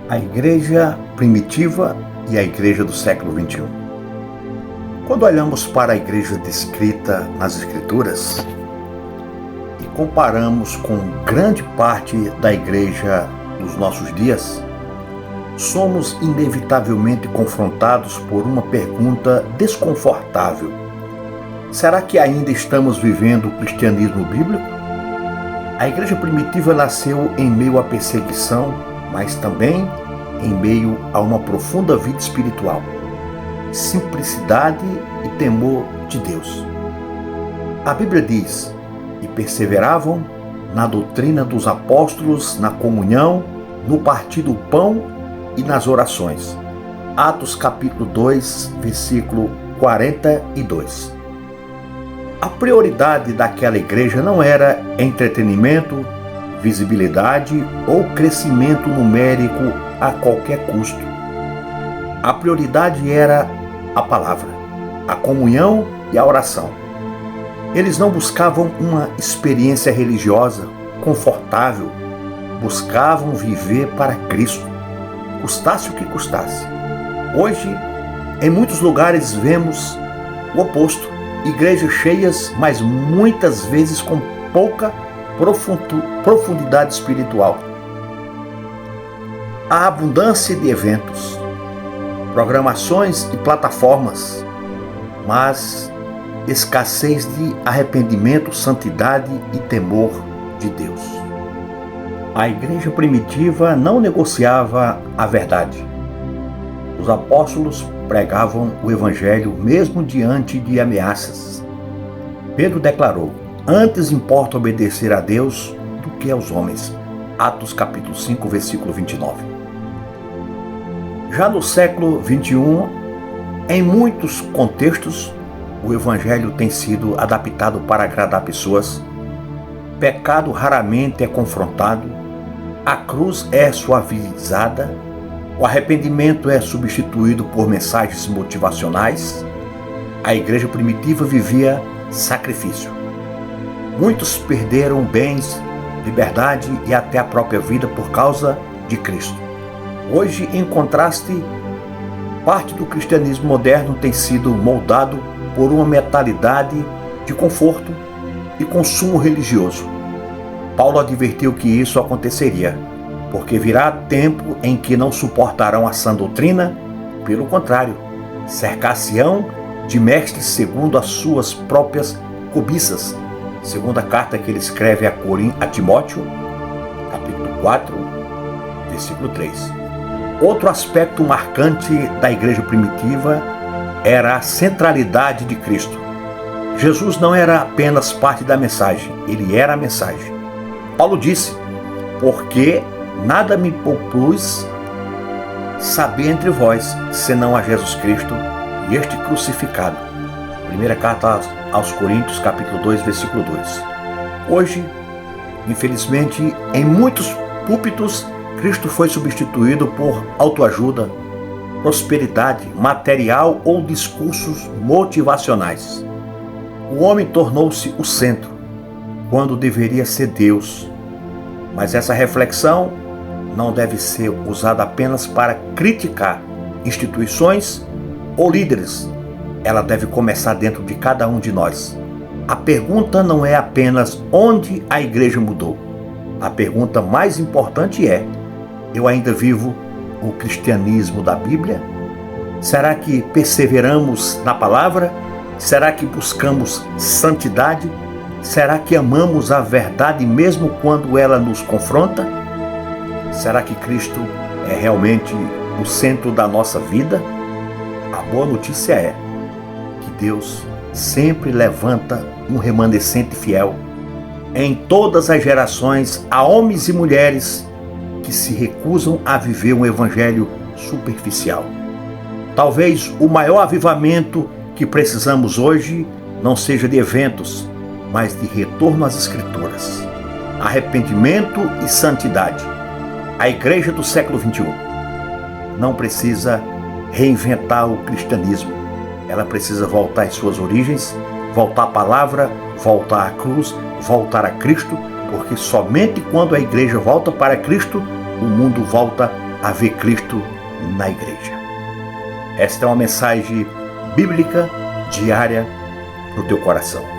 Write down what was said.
A igreja primitiva e a igreja do século XXI. Quando olhamos para a igreja descrita nas Escrituras e comparamos com grande parte da igreja dos nossos dias, somos inevitavelmente confrontados por uma pergunta desconfortável. Será que ainda estamos vivendo o cristianismo bíblico? A igreja primitiva nasceu em meio à perseguição, mas também em meio a uma profunda vida espiritual, simplicidade e temor de Deus. A Bíblia diz: e perseveravam na doutrina dos apóstolos, na comunhão, no partir do pão e nas orações. Atos capítulo 2, versículo 42. A prioridade daquela igreja não era entretenimento, visibilidade ou crescimento numérico a qualquer custo. A prioridade era a palavra, a comunhão e a oração. Eles não buscavam uma experiência religiosa confortável, buscavam viver para Cristo, custasse o que custasse. Hoje, em muitos lugares vemos o oposto, igrejas cheias, mas muitas vezes com pouca profundidade espiritual. A abundância de eventos, programações e plataformas, mas escassez de arrependimento, santidade e temor de Deus. A igreja primitiva não negociava a verdade. Os apóstolos pregavam o evangelho mesmo diante de ameaças. Pedro declarou: antes importa obedecer a Deus do que aos homens. Atos capítulo 5, versículo 29. Já no século XXI, em muitos contextos, o evangelho tem sido adaptado para agradar pessoas. Pecado raramente é confrontado, a cruz é suavizada, o arrependimento é substituído por mensagens motivacionais. A igreja primitiva vivia sacrifício. Muitos perderam bens, liberdade e até a própria vida por causa de Cristo. Hoje, em contraste, parte do cristianismo moderno tem sido moldado por uma mentalidade de conforto e consumo religioso. Paulo advertiu que isso aconteceria, porque virá tempo em que não suportarão a sã doutrina, pelo contrário, cercar-se-ão de mestres segundo as suas próprias cobiças. Segunda carta que ele escreve a Timóteo, capítulo 4, versículo 3. Outro aspecto marcante da igreja primitiva era a centralidade de Cristo. Jesus não era apenas parte da mensagem, ele era a mensagem. Paulo disse: porque nada me propus saber entre vós, senão a Jesus Cristo e este crucificado. Primeira carta aos Coríntios, capítulo 2, versículo 2. Hoje, infelizmente, em muitos púlpitos, Cristo foi substituído por autoajuda, prosperidade material ou discursos motivacionais. O homem tornou-se o centro, quando deveria ser Deus. Mas essa reflexão não deve ser usada apenas para criticar instituições ou líderes. Ela deve começar dentro de cada um de nós. A pergunta não é apenas onde a igreja mudou. A pergunta mais importante é: eu ainda vivo o cristianismo da Bíblia? Será que perseveramos na palavra? Será que buscamos santidade? Será que amamos a verdade mesmo quando ela nos confronta? Será que Cristo é realmente o centro da nossa vida? A boa notícia é que Deus sempre levanta um remanescente fiel. Em todas as gerações há homens e mulheres que se recusam a viver um evangelho superficial. Talvez o maior avivamento que precisamos hoje não seja de eventos, mas de retorno às Escrituras, arrependimento e santidade. A igreja do século XXI não precisa reinventar o cristianismo. Ela precisa voltar às suas origens, voltar à palavra, voltar à cruz, voltar a Cristo, porque somente quando a igreja volta para Cristo, o mundo volta a ver Cristo na igreja. Esta é uma mensagem bíblica diária para o teu coração.